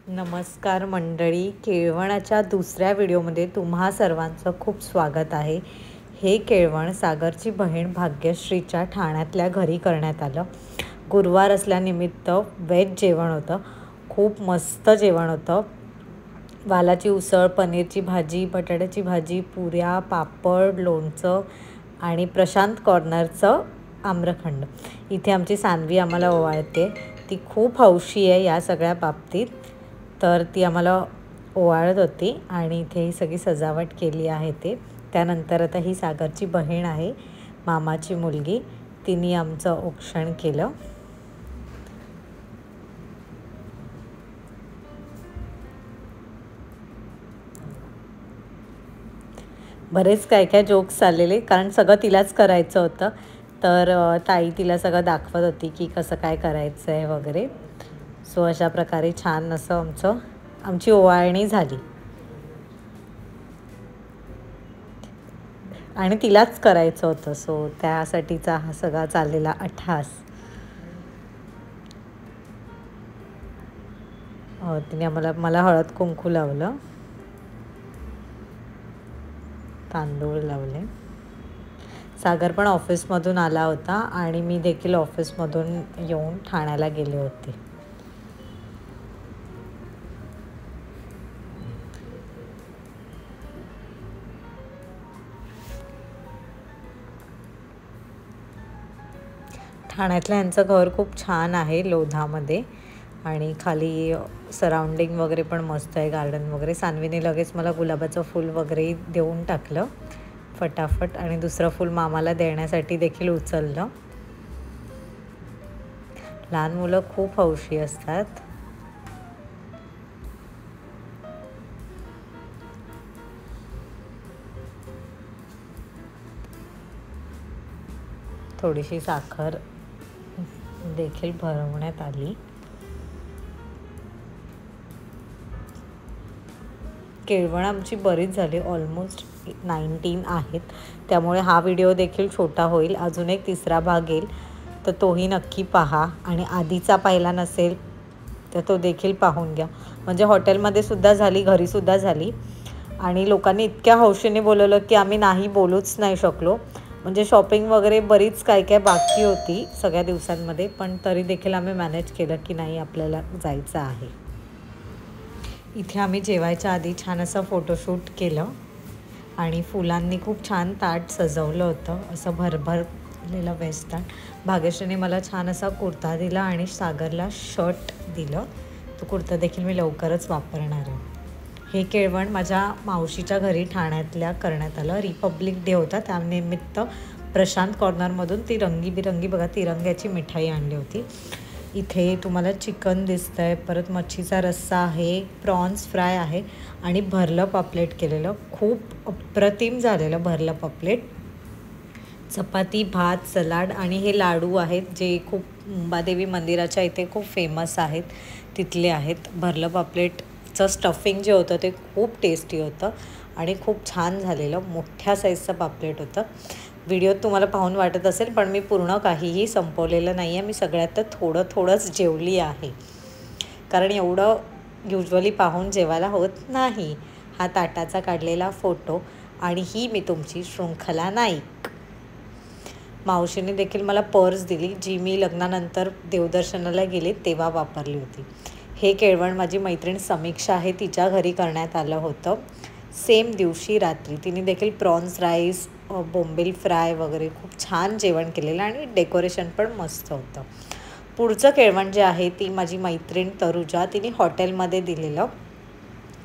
नमस्कार मंडळी, केळवणाच्या दुसऱ्या व्हिडिओमध्ये तुम्हा सर्वांचं खूप स्वागत आहे। हे केळवण सागरची बहीण भाग्यश्रीच्या ठाण्यातल्या घरी करण्यात आलं। गुरुवार असल्यानिमित्त वेज जेवण होतं। खूप मस्त जेवण होतं। वालाची उसळ, पनीरची भाजी, बटाट्याची भाजी, पुऱ्या, पापड, लोणचं आणि प्रशांत कॉर्नरचं आम्रखंड। इथे आमची सानवी आम्हाला ओवाळते। ती खूप हौशी आहे या सगळ्या बाबतीत, तर ती आम्हाला ओवाळत होती आणि इथे ही सगळी सजावट केली आहे। त्यानंतर आता ही सागरची बहीण आहे, मामाची मुलगी, तिने आमचं औक्षण केलं। बरेच काय काय जोक्स चाललेले, कारण सगळं तिलाच करायचं होतं। तर ताई तिला सगळं दाखवत होती की कसं काय करायचं आहे वगैरे। सो अशा प्रकारे छान असं आमची ओवाळणी झाली आणि तिलाच करायचं होतं। सो त्यासाठीचा हा सगळा चाललेला अट्टहास। तिने मला हळद कुंकू लावलं, तांदूळ लावले। सागर पण ऑफिसमधून आला होता आणि मी देखील ऑफिसमधून येऊन ठाण्याला गेले होते। ठाण्यातलं यांचं घर खूप छान आहे, लोधामध्ये, आणि खाली सराउंडिंग वगैरे पण मस्त आहे, गार्डन वगैरे। सानवीने लगेच मला गुलाबाचं फूल वगैरे देऊन टाकलं फटाफट, आणि दुसरं फूल मामाला देण्यासाठी देखील उचललं। लहान मुलं खूप हौशी असतात। थोडीशी साखर देखील भरवण्यात आली। केळवण आमची बरीच झाली, ऑलमोस्ट 19 आहेत, त्यामुळे हा व्हिडिओ देखील छोटा होईल। अजून एक तिसरा भाग येईल, तर तोही नक्की पहा, आणि आधीचा पाहिला नसेल तर तो देखील पाहून घ्या। म्हणजे हॉटेलमध्ये सुद्धा झाली, घरीसुद्धा झाली, आणि लोकांनी इतक्या हौशीने बोलवलं की आम्ही नाही बोलूच नाही शकलो। म्हणजे शॉपिंग वगैरे बरीच काय काय बाकी होती सगळ्या दिवसांमध्ये, पण तरी देखील आम्ही मॅनेज केलं की नाही, आपल्याला जायचं आहे। इथे आम्ही जेवायच्या आधी छान असं फोटोशूट केलं, आणि फुलांनी खूप छान ताट सजवलं होतं, असं भरभरलेलं वेस्टर्न। भाग्यश्रीने मला छान असा कुर्ता दिला आणि सागरला शर्ट दिलं। तो कुर्ता देखील मी लवकरच वापरणार आहे। हे केळवण माझ्या मावशीच्या घरी ठाण्यातल्या करण्यात आलं। रिपब्लिक डे होता, त्यानिमित्त प्रशांत कॉर्नरमधून ती रंगीबिरंगी बघा तिरंग्याची मिठाई आणली होती। इथे तुम्हाला चिकन दिसतंय, परत मच्छीचा रस्सा आहे, प्रॉन्स फ्राय आहे, आणि भरलं पापलेट केलेलं, खूप अप्रतिम झालेलं भरलं पापलेट। चपाती, भात, सलाड, आणि हे लाडू आहेत जे खूप मुंबादेवी मंदिराच्या इथे खूप फेमस आहेत, तिथले आहेत। भरलं पापलेटचं स्टफिंग जे होतं ते खूप टेस्टी होतं आणि खूप छान झालेलं, मोठ्या साईजचं पापलेट होतं। व्हिडिओत तुम्हाला पाहून वाटत असेल, पण मी पूर्ण काहीही संपवलेलं नाही आहे। मी सगळ्यात थोडंच जेवली आहे, कारण एवढं युजली पाहून जेवायला होत नाही। हा ताटाचा काढलेला फोटो, आणि ही मी तुमची शृंखला नाईक। मावशीने देखील मला पर्स दिली, जी मी लग्नानंतर देवदर्शनाला गेले तेव्हा वापरली होती। हे केळवण माझी मैत्रीण समीक्षा आहे, तिच्या घरी करण्यात आलं होतं। सेम दिवशी रात्री तिने देखील प्रॉन्स राईस, बोंबील फ्राय वगैरे खूप छान जेवण केलेलं, आणि डेकोरेशन पण मस्त होतं। पुढचं केळवण जे आहे ती माझी मैत्रीण तरुजा, तिने हॉटेलमध्ये दिलेलं।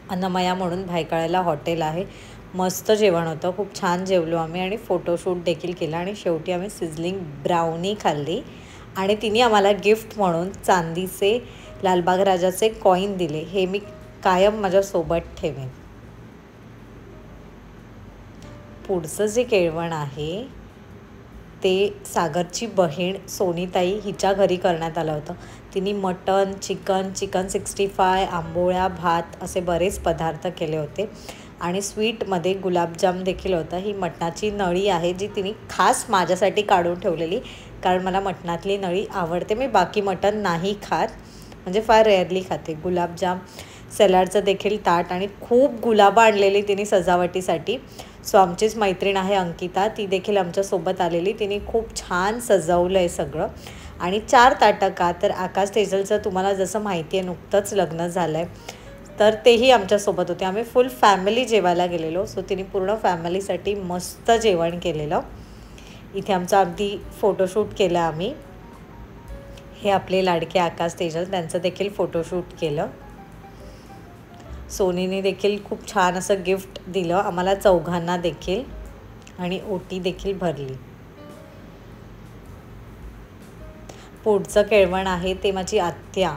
अन्नमया म्हणून भायखळ्याला हॉटेल आहे, मस्त जेवण होतं, खूप छान जेवलो आम्ही, आणि फोटोशूट देखील केला, आणि शेवटी आम्ही सिझलिंग ब्राउनी खाल्ली। आणि तिने आम्हाला गिफ्ट म्हणून चांदीचे लालबाग राजाचे कॉईन दिले, हे मी कायम माझ्यासोबत ठेवेन। पुढचं जे केळवण आहे ते सागरची बहीण सोनीताई हिच्या घरी करण्यात आलं होतं। तिने मटन, चिकन 65, आंबोळ्या, भात असे बरेच पदार्थ केले होते, आणि स्वीटमध्ये गुलाबजाम देखील होतं। ही मटणाची नळी आहे, जी तिने खास माझ्यासाठी काढून ठेवलेली, कारण मला मटणातली नळी आवडते। मी बाकी मटण नाही खात, म्हणजे फार रेअरली खाते। गुलाबजाम सॅलडचं देखील ताट आणि खूप गुलाबं आणलेली तिने सजावटीसाठी. सो आमचीच मैत्रीण आहे अंकिता, ती देखील आमच्यासोबत आलेली. तिने खूप छान सजवलं आहे सगळं. आणि 4 ताटं का तर आकाश तेजलचं तुम्हाला जसं माहिती आहे नुकतंच लग्न झालं आहे, तर तेही आमच्यासोबत होते. आम्ही फुल फॅमिली जेवायला गेलेलो. सो तिने पूर्ण फॅमिलीसाठी मस्त जेवण केलेलं. इथे आमचं अगदी फोटोशूट केलं आम्ही. हे आपले लाडके आकाश तेजल, त्यांचं देखील फोटोशूट केलं. सोनीने देखील खूप छान असं गिफ्ट दिलं आम्हाला चौघांना देखील आणि ओटी देखील भरली. पुढचं केळवण आहे ते माझी आत्या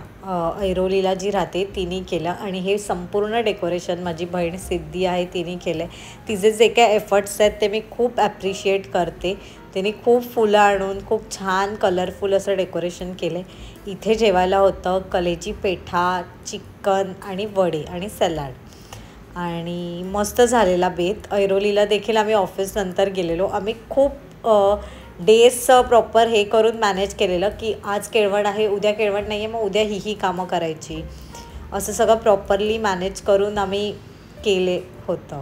ऐरोलीला जी राहते तिने केलं आणि हे संपूर्ण डेकोरेशन माझी बहीण सिद्धी आहे तिने केलं आहे. तिचे जे काय एफर्ट्स आहेत ते मी खूप ॲप्रिशिएट करते. तिने खूप फुलं आणून खूप छान कलरफुल असं डेकोरेशन केलं आहे. इथे जेवायला होतं कलेजी पेठा, चिकन आणि वडे आणि सॅलड आणि मस्त झालेला बेत. ऐरोलीला देखील आम्ही ऑफिस नंतर गेलेलो. आम्ही खूप डेजचं प्रॉपर हे करून मॅनेज केलेलं की आज केळवण आहे, उद्या केळवण नाही आहे, मग उद्या ही कामं करायची, असं सगळं प्रॉपरली मॅनेज करून आम्ही केले होतं.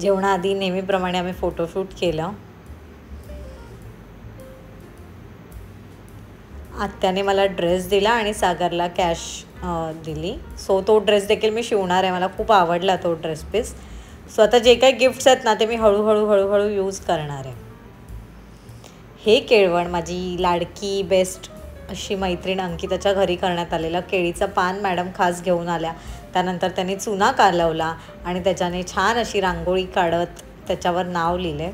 जेवणाआधी नेहमीप्रमाणे आम्ही फोटोशूट केलं. आत्याने मला ड्रेस दिला आणि सागरला कॅश दिली. सो तो ड्रेस देखील मी शिवणार आहे. मला खूप आवडला तो ड्रेस पीस. सो आता जे काही गिफ्ट्स आहेत ना ते मी हळूहळू यूज करणार आहे. हे केळवण माझी लाडकी बेस्ट अशी मैत्रीण अंकिताच्या घरी करण्यात आलेलं. केळीचं पान मॅडम खास घेऊन आल्या. त्यानंतर त्यांनी चुना कालवला आणि त्याच्याने छान अशी रांगोळी काढत त्याच्यावर नाव लिहिले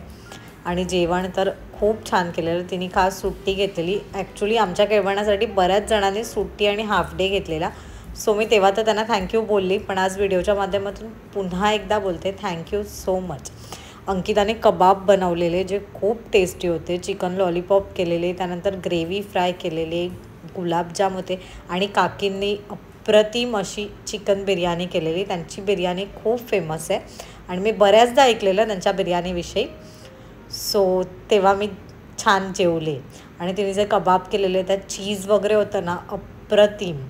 आणि जेवण तर खूप छान केलेलं. तिने खास सुट्टी घेतलेली. ॲक्च्युली आमच्या केळवणासाठी बऱ्याच जणांनी सुट्टी आणि हाफ डे घेतलेला. सो मी तेव्हा तर त्यांना थँक्यू बोलली, पण आज व्हिडिओच्या माध्यमातून पुन्हा एकदा बोलते थँक्यू सो मच. अंकिताने कबाब बनवलेले जे खूप टेस्टी होते. चिकन लॉलीपॉप केलेले, त्यानंतर ग्रेव्ही फ्राय केलेले, गुलाबजाम होते आणि काकींनी अप्रतिम अशी चिकन बिर्याणी केलेली. त्यांची बिर्याणी खूप फेमस आहे आणि मी बऱ्याचदा ऐकलेलं त्यांच्या बिर्याणीविषयी. सो तेव्हा मी छान जेवले आणि तिने जे कबाब केलेले त्यात चीज वगैरे होतं ना अप्रतिम.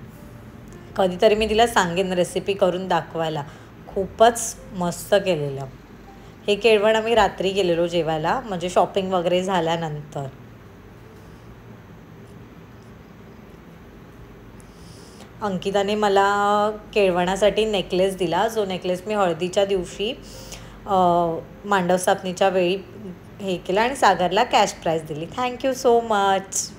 कधीतरी मी तिला सांगेन रेसिपी करून दाखवायला. खूपच मस्त केलेलं. हे केळवण आम्ही रात्री गेलेलो जेवायला, म्हणजे शॉपिंग वगैरे झाल्यानंतर. अंकिताने मला केळवणासाठी नेकलेस दिला, जो नेकलेस मी हळदीच्या दिवशी मांडव स्थापनेच्या वेळी हे केलं आणि सागरला कॅश प्राईज दिली. Thank you so much.